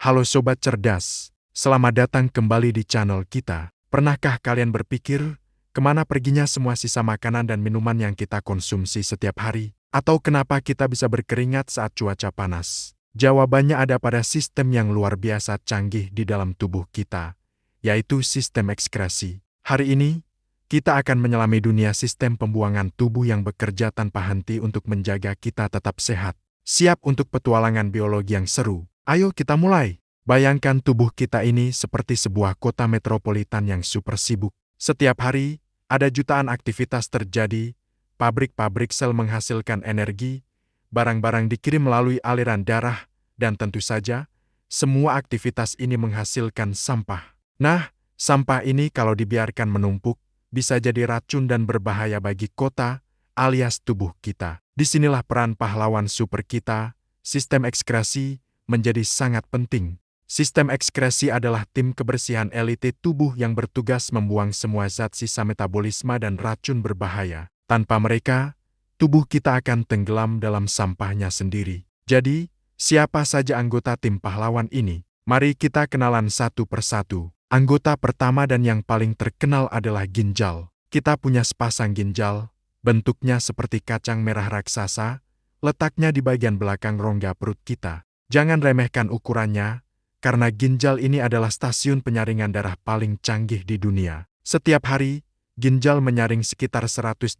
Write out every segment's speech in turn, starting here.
Halo Sobat Cerdas, selamat datang kembali di channel kita. Pernahkah kalian berpikir, kemana perginya semua sisa makanan dan minuman yang kita konsumsi setiap hari? Atau kenapa kita bisa berkeringat saat cuaca panas? Jawabannya ada pada sistem yang luar biasa canggih di dalam tubuh kita, yaitu sistem ekskresi. Hari ini, kita akan menyelami dunia sistem pembuangan tubuh yang bekerja tanpa henti untuk menjaga kita tetap sehat. Siap untuk petualangan biologi yang seru? Ayo kita mulai. Bayangkan tubuh kita ini seperti sebuah kota metropolitan yang super sibuk. Setiap hari, ada jutaan aktivitas terjadi, pabrik-pabrik sel menghasilkan energi, barang-barang dikirim melalui aliran darah, dan tentu saja, semua aktivitas ini menghasilkan sampah. Nah, sampah ini kalau dibiarkan menumpuk, bisa jadi racun dan berbahaya bagi kota, alias tubuh kita. Disinilah peran pahlawan super kita, sistem ekskresi, menjadi sangat penting. Sistem ekskresi adalah tim kebersihan elite tubuh yang bertugas membuang semua zat sisa metabolisme dan racun berbahaya. Tanpa mereka, tubuh kita akan tenggelam dalam sampahnya sendiri. Jadi, siapa saja anggota tim pahlawan ini? Mari kita kenalan satu persatu. Anggota pertama dan yang paling terkenal adalah ginjal. Kita punya sepasang ginjal, bentuknya seperti kacang merah raksasa, letaknya di bagian belakang rongga perut kita. Jangan remehkan ukurannya, karena ginjal ini adalah stasiun penyaringan darah paling canggih di dunia. Setiap hari, ginjal menyaring sekitar 180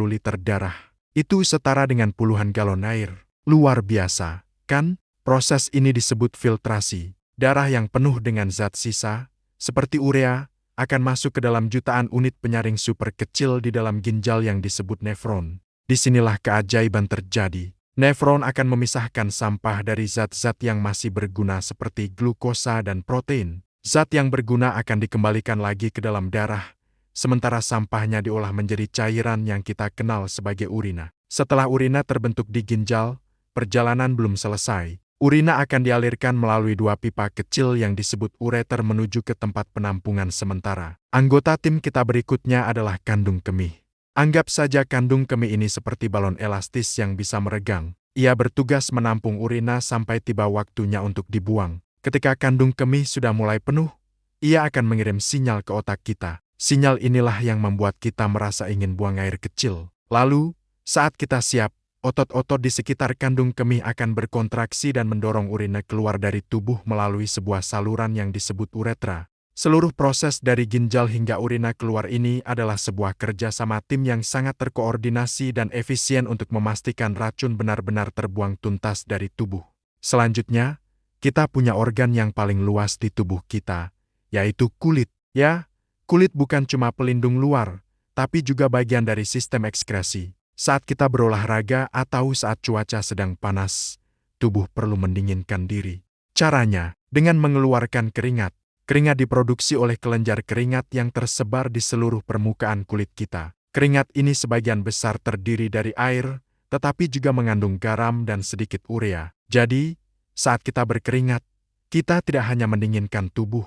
liter darah. Itu setara dengan puluhan galon air. Luar biasa, kan? Proses ini disebut filtrasi. Darah yang penuh dengan zat sisa, seperti urea, akan masuk ke dalam jutaan unit penyaring super kecil di dalam ginjal yang disebut nefron. Disinilah keajaiban terjadi. Nefron akan memisahkan sampah dari zat-zat yang masih berguna seperti glukosa dan protein. Zat yang berguna akan dikembalikan lagi ke dalam darah, sementara sampahnya diolah menjadi cairan yang kita kenal sebagai urina. Setelah urina terbentuk di ginjal, perjalanan belum selesai. Urina akan dialirkan melalui dua pipa kecil yang disebut ureter menuju ke tempat penampungan sementara. Anggota tim kita berikutnya adalah kandung kemih. Anggap saja kandung kemih ini seperti balon elastis yang bisa meregang. Ia bertugas menampung urina sampai tiba waktunya untuk dibuang. Ketika kandung kemih sudah mulai penuh, ia akan mengirim sinyal ke otak kita. Sinyal inilah yang membuat kita merasa ingin buang air kecil. Lalu, saat kita siap, otot-otot di sekitar kandung kemih akan berkontraksi dan mendorong urina keluar dari tubuh melalui sebuah saluran yang disebut uretra. Seluruh proses dari ginjal hingga urina keluar ini adalah sebuah kerja sama tim yang sangat terkoordinasi dan efisien untuk memastikan racun benar-benar terbuang tuntas dari tubuh. Selanjutnya, kita punya organ yang paling luas di tubuh kita, yaitu kulit. Ya, kulit bukan cuma pelindung luar, tapi juga bagian dari sistem ekskresi. Saat kita berolahraga atau saat cuaca sedang panas, tubuh perlu mendinginkan diri. Caranya, dengan mengeluarkan keringat. Keringat diproduksi oleh kelenjar keringat yang tersebar di seluruh permukaan kulit kita. Keringat ini sebagian besar terdiri dari air, tetapi juga mengandung garam dan sedikit urea. Jadi, saat kita berkeringat, kita tidak hanya mendinginkan tubuh,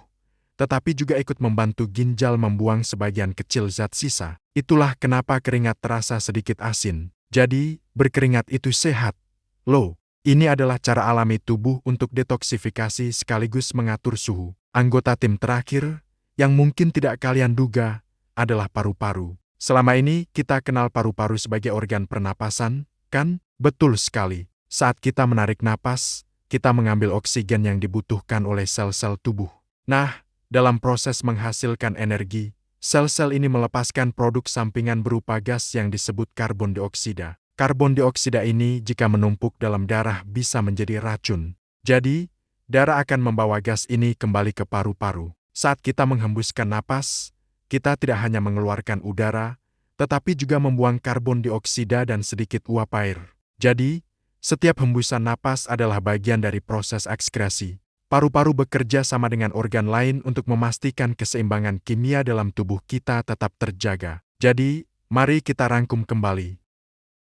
tetapi juga ikut membantu ginjal membuang sebagian kecil zat sisa. Itulah kenapa keringat terasa sedikit asin. Jadi, berkeringat itu sehat. Loh, ini adalah cara alami tubuh untuk detoksifikasi sekaligus mengatur suhu. Anggota tim terakhir, yang mungkin tidak kalian duga, adalah paru-paru. Selama ini kita kenal paru-paru sebagai organ pernapasan, kan? Betul sekali. Saat kita menarik napas, kita mengambil oksigen yang dibutuhkan oleh sel-sel tubuh. Nah, dalam proses menghasilkan energi, sel-sel ini melepaskan produk sampingan berupa gas yang disebut karbon dioksida. Karbon dioksida ini jika menumpuk dalam darah bisa menjadi racun. Jadi, darah akan membawa gas ini kembali ke paru-paru. Saat kita menghembuskan napas, kita tidak hanya mengeluarkan udara, tetapi juga membuang karbon dioksida dan sedikit uap air. Jadi, setiap hembusan napas adalah bagian dari proses ekskresi. Paru-paru bekerja sama dengan organ lain untuk memastikan keseimbangan kimia dalam tubuh kita tetap terjaga. Jadi, mari kita rangkum kembali.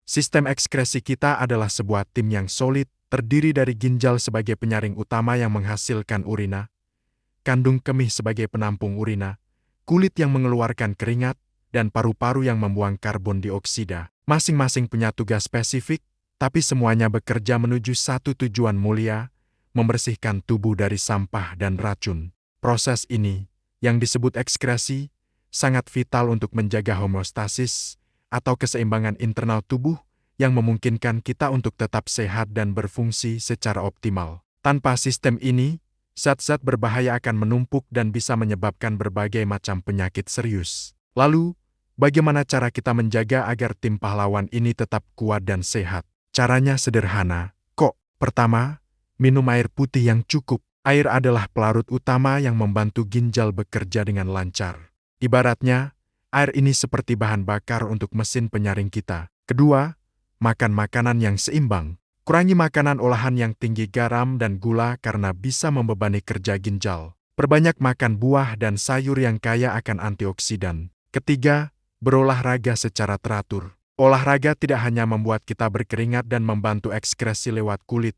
Sistem ekskresi kita adalah sebuah tim yang solid, terdiri dari ginjal sebagai penyaring utama yang menghasilkan urina, kandung kemih sebagai penampung urina, kulit yang mengeluarkan keringat, dan paru-paru yang membuang karbon dioksida. Masing-masing punya tugas spesifik, tapi semuanya bekerja menuju satu tujuan mulia, membersihkan tubuh dari sampah dan racun. Proses ini, yang disebut ekskresi, sangat vital untuk menjaga homeostasis atau keseimbangan internal tubuh yang memungkinkan kita untuk tetap sehat dan berfungsi secara optimal. Tanpa sistem ini, zat-zat berbahaya akan menumpuk dan bisa menyebabkan berbagai macam penyakit serius. Lalu, bagaimana cara kita menjaga agar tim pahlawan ini tetap kuat dan sehat? Caranya sederhana, kok. Pertama, minum air putih yang cukup. Air adalah pelarut utama yang membantu ginjal bekerja dengan lancar. Ibaratnya, air ini seperti bahan bakar untuk mesin penyaring kita. Kedua, makan makanan yang seimbang. Kurangi makanan olahan yang tinggi garam dan gula karena bisa membebani kerja ginjal. Perbanyak makan buah dan sayur yang kaya akan antioksidan. Ketiga, berolahraga secara teratur. Olahraga tidak hanya membuat kita berkeringat dan membantu ekskresi lewat kulit,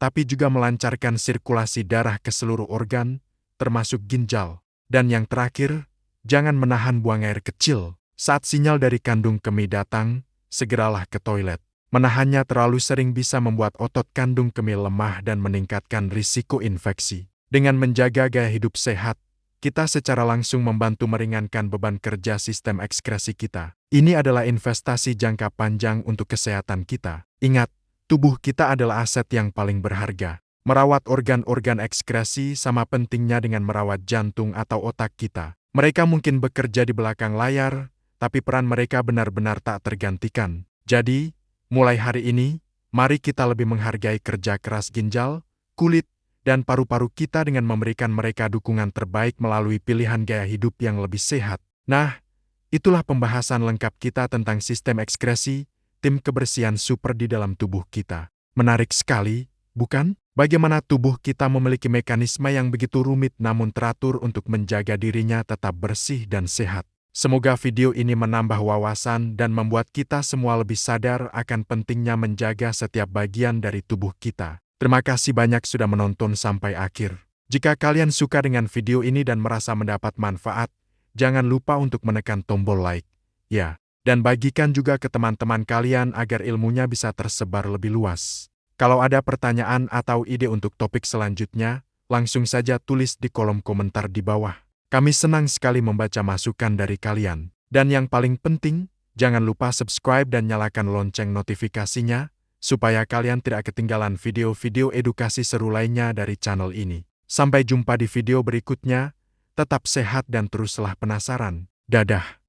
tapi juga melancarkan sirkulasi darah ke seluruh organ, termasuk ginjal. Dan yang terakhir, jangan menahan buang air kecil. Saat sinyal dari kandung kemih datang, segeralah ke toilet. Menahannya terlalu sering bisa membuat otot kandung kemih lemah dan meningkatkan risiko infeksi. Dengan menjaga gaya hidup sehat, kita secara langsung membantu meringankan beban kerja sistem ekskresi kita. Ini adalah investasi jangka panjang untuk kesehatan kita. Ingat, tubuh kita adalah aset yang paling berharga. Merawat organ-organ ekskresi sama pentingnya dengan merawat jantung atau otak kita. Mereka mungkin bekerja di belakang layar, tapi peran mereka benar-benar tak tergantikan. Jadi, mulai hari ini, mari kita lebih menghargai kerja keras ginjal, kulit, dan paru-paru kita dengan memberikan mereka dukungan terbaik melalui pilihan gaya hidup yang lebih sehat. Nah, itulah pembahasan lengkap kita tentang sistem ekskresi, tim kebersihan super di dalam tubuh kita. Menarik sekali, bukan? Bagaimana tubuh kita memiliki mekanisme yang begitu rumit namun teratur untuk menjaga dirinya tetap bersih dan sehat. Semoga video ini menambah wawasan dan membuat kita semua lebih sadar akan pentingnya menjaga setiap bagian dari tubuh kita. Terima kasih banyak sudah menonton sampai akhir. Jika kalian suka dengan video ini dan merasa mendapat manfaat, jangan lupa untuk menekan tombol like, ya, dan bagikan juga ke teman-teman kalian agar ilmunya bisa tersebar lebih luas. Kalau ada pertanyaan atau ide untuk topik selanjutnya, langsung saja tulis di kolom komentar di bawah. Kami senang sekali membaca masukan dari kalian. Dan yang paling penting, jangan lupa subscribe dan nyalakan lonceng notifikasinya, supaya kalian tidak ketinggalan video-video edukasi seru lainnya dari channel ini. Sampai jumpa di video berikutnya, tetap sehat dan teruslah penasaran. Dadah!